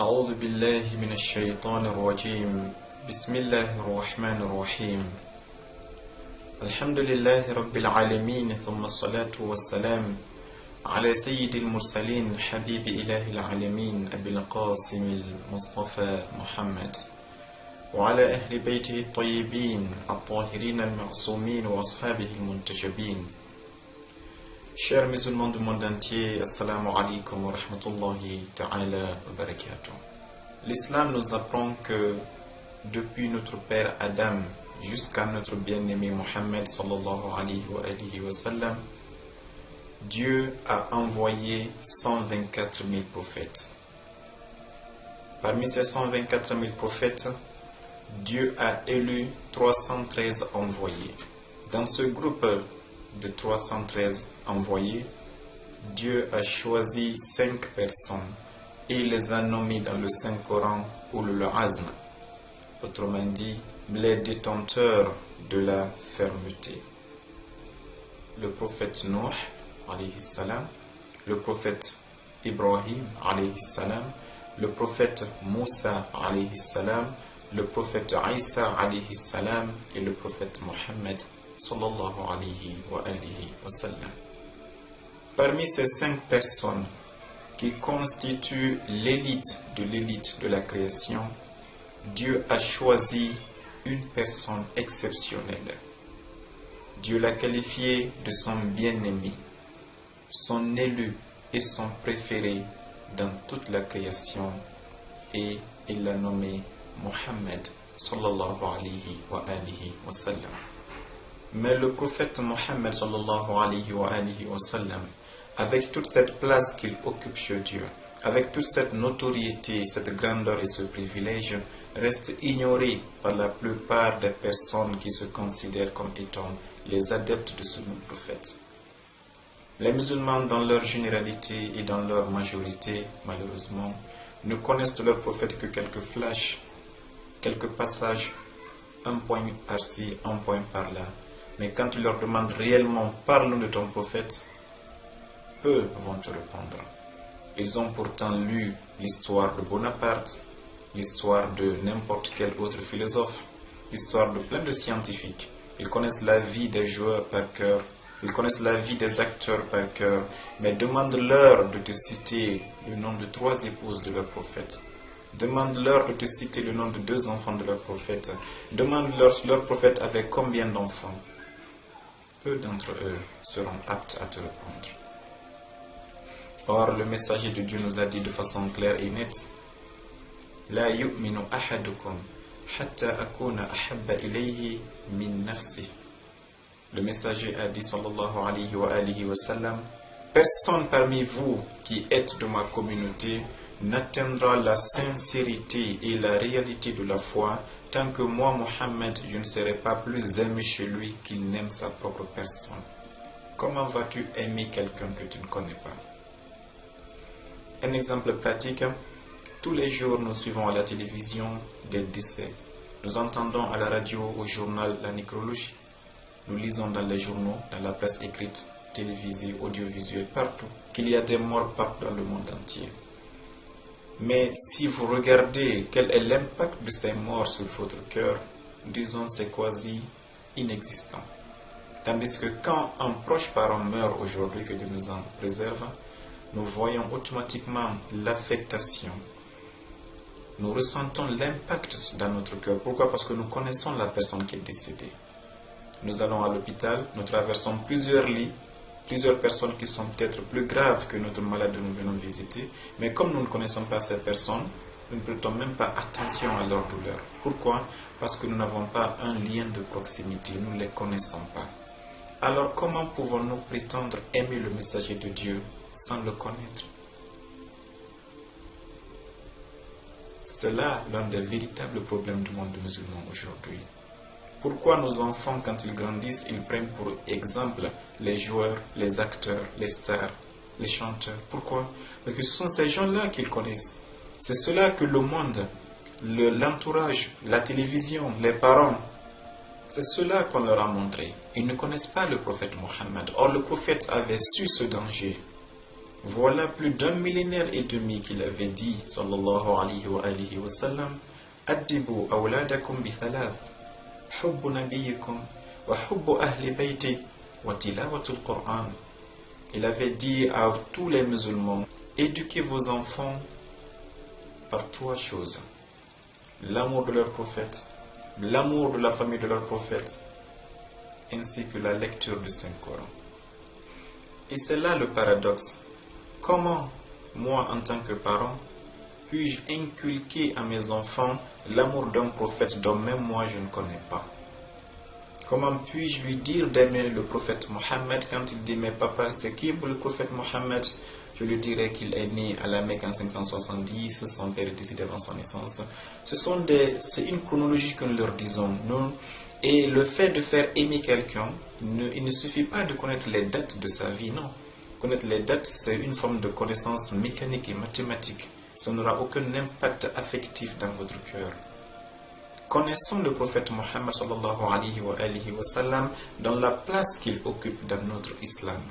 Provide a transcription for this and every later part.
أعوذ بالله من الشيطان الرجيم بسم الله الرحمن الرحيم الحمد لله رب العالمين ثم الصلاة والسلام على سيد المرسلين حبيب إله العالمين أبي القاسم المصطفى محمد وعلى أهل بيته الطيبين الطاهرين المعصومين وأصحابه المنتجبين. Chers musulmans du monde entier, assalamu alaikum wa rahmatullahi ta'ala wa barakatuh. L'islam nous apprend que depuis notre père Adam jusqu'à notre bien-aimé Mohammed sallallahu alayhi wa sallam, Dieu a envoyé 124 000 prophètes. Parmi ces 124 000 prophètes, Dieu a élu 313 envoyés. Dans ce groupe de 313 envoyés, Dieu a choisi 5 personnes et les a nommées dans le Saint-Coran Ulul Azm, autrement dit les détenteurs de la fermeté. Le prophète Nuh alayhi salam, le prophète Ibrahim alayhi salam, le prophète Moussa alayhi salam, le prophète Isa alayhi salam et le prophète Mohammed sallallahu alayhi wa sallam. Parmi ces 5 personnes qui constituent l'élite de la création, Dieu a choisi une personne exceptionnelle. Dieu l'a qualifié de son bien-aimé, son élu et son préféré dans toute la création, et il l'a nommé Mohammed sallallahu alayhi wa sallam. Mais le prophète Mohammed sallallahu alayhi wa sallam, avec toute cette place qu'il occupe chez Dieu, avec toute cette notoriété, cette grandeur et ce privilège, reste ignoré par la plupart des personnes qui se considèrent comme étant les adeptes de ce même prophète. Les musulmans, dans leur généralité et dans leur majorité, malheureusement, ne connaissent de leur prophète que quelques flashs, quelques passages, un point par-ci, un point par-là. Mais quand tu leur demandes réellement, parle-nous de ton prophète, peu vont te répondre. Ils ont pourtant lu l'histoire de Bonaparte, l'histoire de n'importe quel autre philosophe, l'histoire de plein de scientifiques. Ils connaissent la vie des joueurs par cœur, ils connaissent la vie des acteurs par cœur, mais demande-leur de te citer le nom de 3 épouses de leur prophète. Demande-leur de te citer le nom de 2 enfants de leur prophète. Demande-leur prophète avec combien d'enfants. Peu d'entre eux seront aptes à te répondre. Or, le messager de Dieu nous a dit de façon claire et nette: La yu'minu ahadukum hatta akuna ahabba ilayhi min nafsi. Le messager a dit sallallahu alayhi wa sallam: personne parmi vous qui êtes de ma communauté n'atteindra la sincérité et la réalité de la foi tant que moi, Mohammed, je ne serai pas plus aimé chez lui qu'il n'aime sa propre personne. Comment vas-tu aimer quelqu'un que tu ne connais pas? Un exemple pratique: tous les jours nous suivons à la télévision des décès. Nous entendons à la radio, au journal, la nécrologie. Nous lisons dans les journaux, dans la presse écrite, télévisée, audiovisuelle, partout, qu'il y a des morts partout dans le monde entier. Mais si vous regardez quel est l'impact de ces morts sur votre cœur, disons c'est quasi inexistant. Tandis que quand un proche parent meurt aujourd'hui, que Dieu nous en préserve, nous voyons automatiquement l'affectation. Nous ressentons l'impact dans notre cœur. Pourquoi? Parce que nous connaissons la personne qui est décédée. Nous allons à l'hôpital, nous traversons plusieurs lits, plusieurs personnes qui sont peut-être plus graves que notre malade que nous venons visiter. Mais comme nous ne connaissons pas ces personnes, nous ne prêtons même pas attention à leur douleur. Pourquoi? Parce que nous n'avons pas un lien de proximité, nous ne les connaissons pas. Alors comment pouvons-nous prétendre aimer le messager de Dieu sans le connaître? C'est là l'un des véritables problèmes du monde musulman aujourd'hui. Pourquoi nos enfants, quand ils grandissent, ils prennent pour exemple les joueurs, les acteurs, les stars, les chanteurs? Pourquoi? Parce que ce sont ces gens-là qu'ils connaissent. C'est cela que le monde, l'entourage, la télévision, les parents, c'est cela qu'on leur a montré. Ils ne connaissent pas le prophète Mohammed. Or, le prophète avait su ce danger. Voilà plus d'un millénaire et demi qu'il avait dit, sallallahu alayhi wa sallam, Addibu awladakum bi thalath, hubbu nabiyikum, wa hubbu ahli bayti, wa tilawatul Qur'an. Il avait dit à tous les musulmans, éduquez vos enfants par trois choses. L'amour de leur prophète, l'amour de la famille de leur prophète, ainsi que la lecture du Saint-Coran. Et c'est là le paradoxe. Comment, moi en tant que parent, puis-je inculquer à mes enfants l'amour d'un prophète dont même moi je ne connais pas? Comment puis-je lui dire d'aimer le prophète Mohammed quand il dit « Mais papa, c'est qui pour le prophète Mohammed ?» Je lui dirais qu'il est né à la Mecque en 570, son père est décédé avant son naissance. C'est une chronologie que nous leur disons. Et le fait de faire aimer quelqu'un, il ne suffit pas de connaître les dates de sa vie, non. Connaître les dates, c'est une forme de connaissance mécanique et mathématique. Ça n'aura aucun impact affectif dans votre cœur. Connaissons le prophète Mohammed sallallahu alayhi wa sallam dans la place qu'il occupe dans notre islam.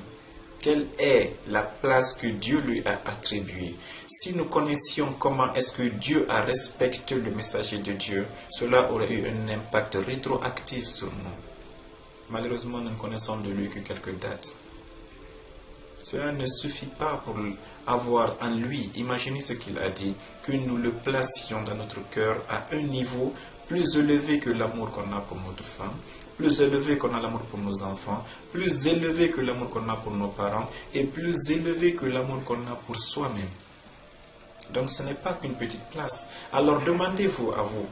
Quelle est la place que Dieu lui a attribuée? Si nous connaissions comment est-ce que Dieu a respecté le messager de Dieu, cela aurait eu un impact rétroactif sur nous. Malheureusement, nous ne connaissons de lui que quelques dates. Cela ne suffit pas pour avoir en lui, imaginez ce qu'il a dit, que nous le placions dans notre cœur à un niveau plus élevé que l'amour qu'on a pour notre femme, plus élevé qu'on a l'amour pour nos enfants, plus élevé que l'amour qu'on a pour nos parents et plus élevé que l'amour qu'on a pour soi-même. Donc ce n'est pas qu'une petite place. Alors demandez-vous à vous,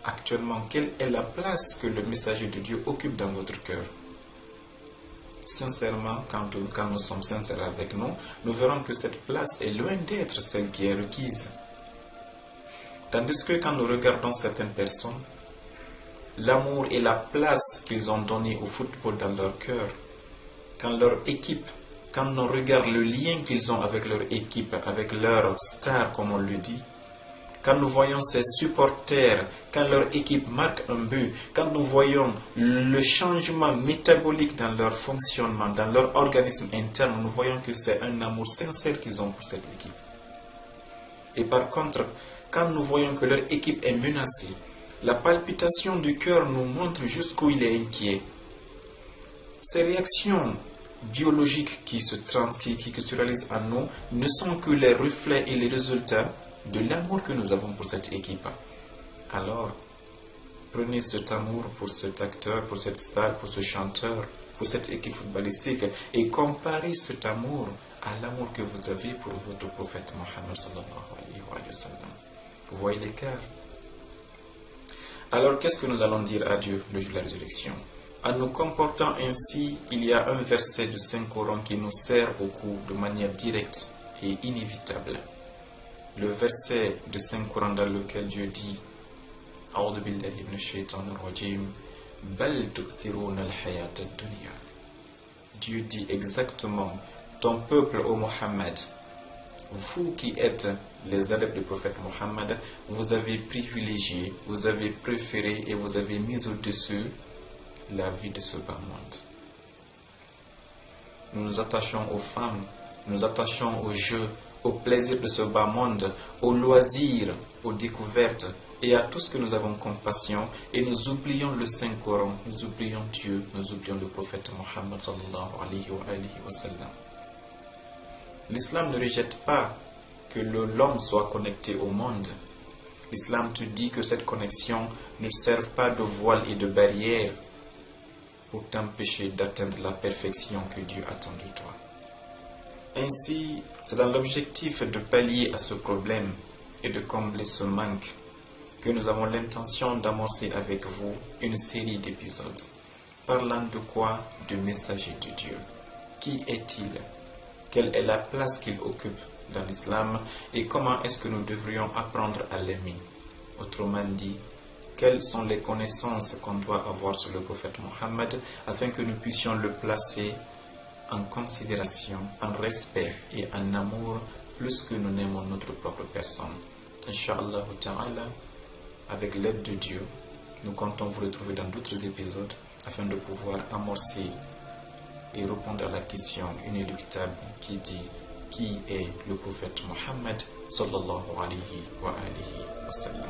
actuellement, quelle est la place que le messager de Dieu occupe dans votre cœur? Sincèrement, quand nous sommes sincères avec nous, nous verrons que cette place est loin d'être celle qui est requise. Tandis que quand nous regardons certaines personnes, l'amour et la place qu'ils ont donnée au football dans leur cœur, quand leur équipe, quand on regarde le lien qu'ils ont avec leur équipe, avec leur star comme on le dit, quand nous voyons ces supporters, quand leur équipe marque un but, quand nous voyons le changement métabolique dans leur fonctionnement, dans leur organisme interne, nous voyons que c'est un amour sincère qu'ils ont pour cette équipe. Et par contre, quand nous voyons que leur équipe est menacée, la palpitation du cœur nous montre jusqu'où il est inquiet. Ces réactions biologiques qui se réalisent en nous ne sont que les reflets et les résultats de l'amour que nous avons pour cette équipe. Alors, prenez cet amour pour cet acteur, pour cette star, pour ce chanteur, pour cette équipe footballistique et comparez cet amour à l'amour que vous avez pour votre prophète Mohammed sallallahu alayhi wa sallam. Vous voyez l'écart? Alors, qu'est-ce que nous allons dire à Dieu le jour de la résurrection? En nous comportant ainsi, il y a un verset du Saint-Coran qui nous sert au coup de manière directe et inévitable. Le verset du Saint-Coran dans lequel Dieu dit A'udhu billahi minash shaitanir rajim Bal tu'thiruna al-hayata ad-dunya. Dieu dit exactement, ton peuple, ô Mohammed, vous qui êtes les adeptes du prophète Mohammed, vous avez privilégié, vous avez préféré et vous avez mis au-dessus la vie de ce bas monde. Nous nous attachons aux femmes, nous nous attachons aux jeux, au plaisir de ce bas monde, aux loisirs, aux découvertes et à tout ce que nous avons comme passion et nous oublions le Saint-Coran, nous oublions Dieu, nous oublions le prophète Mohammed sallallahu alayhi wa sallam. L'islam ne rejette pas que l'homme soit connecté au monde. L'islam te dit que cette connexion ne serve pas de voile et de barrière pour t'empêcher d'atteindre la perfection que Dieu attend de toi. Ainsi, c'est dans l'objectif de pallier à ce problème et de combler ce manque que nous avons l'intention d'amorcer avec vous une série d'épisodes. Parlant de quoi? Du messager de Dieu. Qui est-il? Quelle est la place qu'il occupe dans l'islam et comment est-ce que nous devrions apprendre à l'aimer? Autrement dit, quelles sont les connaissances qu'on doit avoir sur le prophète Mohammed afin que nous puissions le placer en considération, en respect et en amour plus que nous n'aimons notre propre personne. Inch'Allah ta'ala, avec l'aide de Dieu, nous comptons vous retrouver dans d'autres épisodes afin de pouvoir amorcer et répondre à la question inéluctable qui dit qui est le prophète Mohammed sallallahu alayhi wa alihi wa sallam.